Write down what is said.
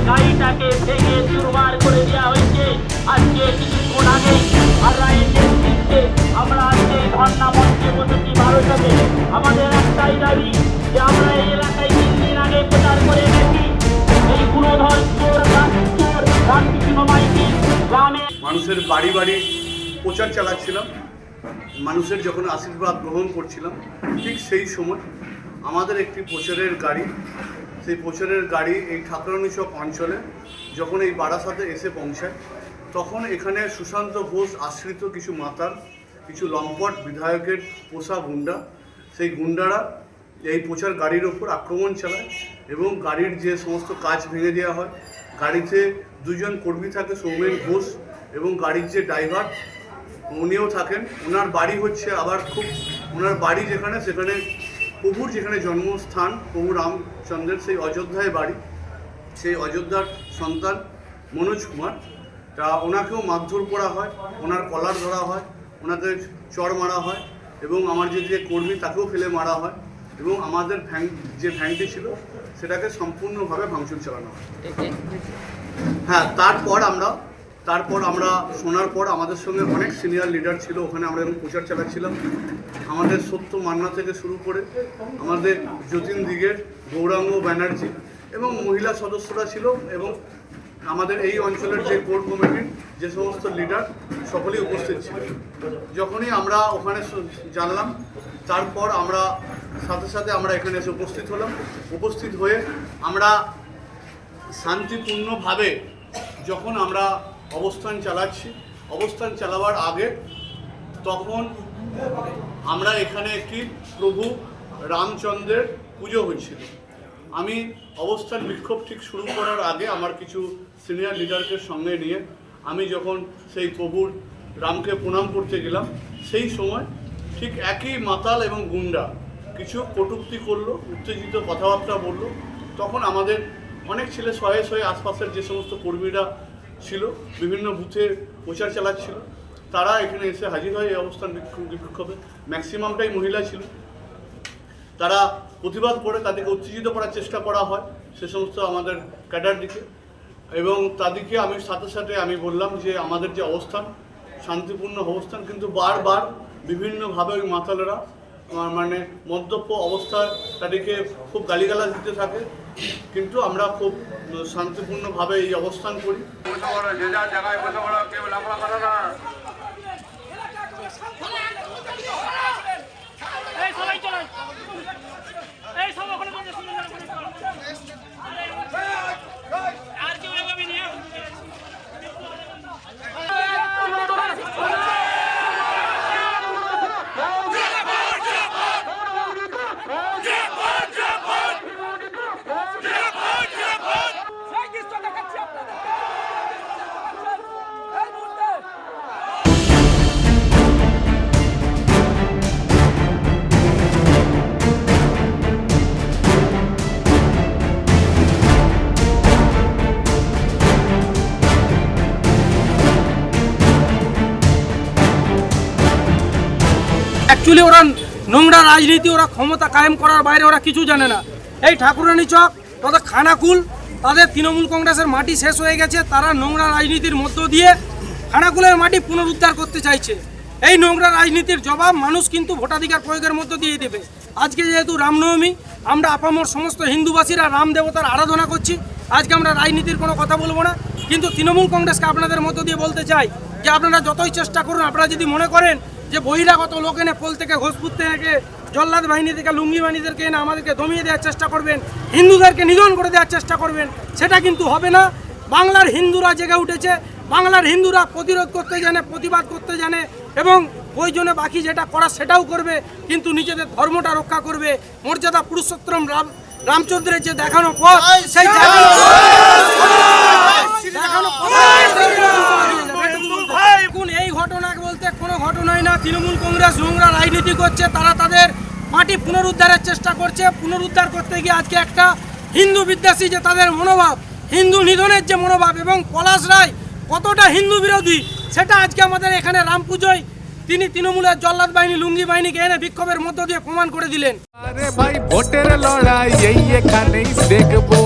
গাড়িটাকে ভেঙে চুরমার করে দেওয়া হয়েছে। আজকে কিছুক্ষণ আগেই আর রায়ের নেতৃত্বে আমরা আজকে ধর্ণা মঞ্চে বসেছি 12 থেকে। আমাদের একটাই দাবি যে আমরা এই এলাকায় 3 দিন আগে প্রচার করে গেছি, এই গুণধর চোর রামকৃষ্ণ মাইতি গ্রামে মানুষের বাড়ি বাড়ি প্রচার চালাচ্ছিলাম, মানুষের যখন আশীর্বাদ গ্রহণ করছিলাম, ঠিক সেই সময় আমাদের একটি প্রচারের গাড়ি, সেই প্রচারের গাড়ি এই ঠাকুরানী চক অঞ্চলে যখন এই বারাসাতে এসে পৌঁছায়, তখন এখানে সুশান্ত ঘোষ আশ্রিত কিছু মাতাল, কিছু লম্পট বিধায়কের পোষা গুন্ডা, সেই গুন্ডারা এই প্রচার গাড়ির ওপর আক্রমণ চালায় এবং গাড়ির যে সমস্ত কাজ ভেঙে দেওয়া হয়। গাড়িতে 2 জন কর্মী থাকে, সৌমেন ঘোষ এবং গাড়ির যে ড্রাইভার উনিও থাকেন। ওনার বাড়ি হচ্ছে আবার ওনার বাড়ি যেখানে, সেখানে প্রভুর যেখানে জন্মস্থান প্রভু রামচন্দ্রের, সেই অযোধ্যায় বাড়ি। সেই অযোধ্যার সন্তান মনোজ কুমার, তা ওনাকেও মারধর করা হয়, ওনার কলার ধরা হয়, ওনাকে চড় মারা হয় এবং আমার যে কর্মী তাকেও ফেলে মারা হয় এবং আমাদের যে ভ্যানটি ছিল সেটাকে সম্পূর্ণভাবে ভাঙচুর চালানো হয়। হ্যাঁ, তারপর আমরা শোনার পর আমাদের সঙ্গে অনেক সিনিয়র লিডার ছিল ওখানে, আমরা যখন প্রচার চালাচ্ছিলাম, আমাদের সত্য মান্না থেকে শুরু করে আমাদের যতীন দিগের, গৌরাঙ্গ ব্যানার্জি এবং মহিলা সদস্যরা ছিল এবং আমাদের এই অঞ্চলের যে কোর কমিটির যে সমস্ত লিডার সকলেই উপস্থিত ছিল। যখনই আমরা ওখানে জানলাম, তারপর আমরা সাথে সাথে আমরা এখানে এসে উপস্থিত হলাম। উপস্থিত হয়ে আমরা শান্তিপূর্ণভাবে যখন আমরা অবস্থান চালাচ্ছি, অবস্থান চালাবার আগে তখন আমরা এখানে একটি প্রভু রামচন্দ্রের পুজো হয়েছিল। আমি অবস্থান বিক্ষোভ ঠিক শুরু করার আগে আমার কিছু সিনিয়র লিডারকে সঙ্গে নিয়ে আমি যখন সেই প্রভুর রামকে প্রণাম করতে গেলাম, সেই সময় ঠিক একই মাতাল এবং গুন্ডা কিছু কটূক্তি করলো, উত্তেজিত কথাবার্তা বললো। তখন আমাদের অনেক ছেলে শয়ে আশপাশের যে সমস্ত কর্মীরা ছিল, বিভিন্ন বুথে প্রচার চালাচ্ছিল, তারা এখানে এসে হাজির হয়। এই অবস্থান বিক্ষোভে ম্যাক্সিমামটাই মহিলা ছিল। তারা প্রতিবাদ করে তাদেরকে উত্তেজিত করার চেষ্টা করা হয় সে সমস্ত আমাদের ক্যাডার দিকে, এবং তাদেরকে আমি সাথে সাথে আমি বললাম যে আমাদের যে অবস্থান শান্তিপূর্ণ অবস্থান, কিন্তু বারবার বিভিন্নভাবে ওই মাতালেরা মানে মদ্যপ অবস্থায় তাদেরকে খুব গালিগালাজ দিতে থাকে, কিন্তু আমরা খুব শান্তিপূর্ণভাবে এই অবস্থান করি। অ্যাকচুয়ালি ওরা নোংরা রাজনীতি, ওরা ক্ষমতা কায়েম করার বাইরে ওরা কিছু জানে না। এই ঠাকুরানী চক তথা খানাকুল, তাদের তৃণমূল কংগ্রেসের মাটি শেষ হয়ে গেছে, তারা নোংরা রাজনীতির মধ্য দিয়ে খানাকুলের মাটি পুনরুদ্ধার করতে চাইছে। এই নোংরা রাজনীতির জবাব মানুষ কিন্তু ভোটাধিকার প্রয়োগের মধ্য দিয়ে দেবে। আজকে যেহেতু রামনবমী, আমরা আপামর সমস্ত হিন্দুবাসীরা রাম দেবতার আরাধনা করছি। আজকে আমরা রাজনীতির কোনো কথা বলবো না, কিন্তু তৃণমূল কংগ্রেসকে আপনাদের মধ্য দিয়ে বলতে চাই যে আপনারা যতই চেষ্টা করুন, আপনারা যদি মনে করেন যে বহিরাগত লোক এনে পোল থেকে ঘোষপুর থেকে জল্লাদ বাহিনী থেকে লুঙ্গি বাহিনীদেরকে এনে আমাদেরকে দমিয়ে দেওয়ার চেষ্টা করবেন, হিন্দুদেরকে নিধন করে দেওয়ার চেষ্টা করবেন, সেটা কিন্তু হবে না। বাংলার হিন্দুরা জেগে উঠেছে, বাংলার হিন্দুরা প্রতিরোধ করতে জানে, প্রতিবাদ করতে জানে এবং ওই জন্য বাকি যেটা করা সেটাও করবে, কিন্তু নিজেদের ধর্মটা রক্ষা করবে। মর্যাদা পুরুষোত্তম রামচন্দ্রের যে দেখানো পথ, সেই দেখানো এই ঘটনা বলতে কোনো ঘটনাই না। তৃণমূল কংগ্রেস নোংরা রাজনীতি করছে, তারা তাদের মাটি পুনরুদ্ধারের চেষ্টা করছে। পুনরুদ্ধার করতে গিয়ে আজকে একটা হিন্দু বিদ্বেষী যে তাদের মনোভাব, হিন্দু নিধনের যে মনোভাব এবং পলাশ রায় কতটা হিন্দু বিরোধী, সেটা আজকে আমাদের এখানে রাম পুজোয় তিনি তৃণমূলের জল্লাদ বাহিনী লুঙ্গি বাহিনীকে এনে বিক্ষোভের মধ্য দিয়ে প্রমাণ করে দিলেন। আরে ভাই ভোটের লড়াই এই এখানেই দেখবো।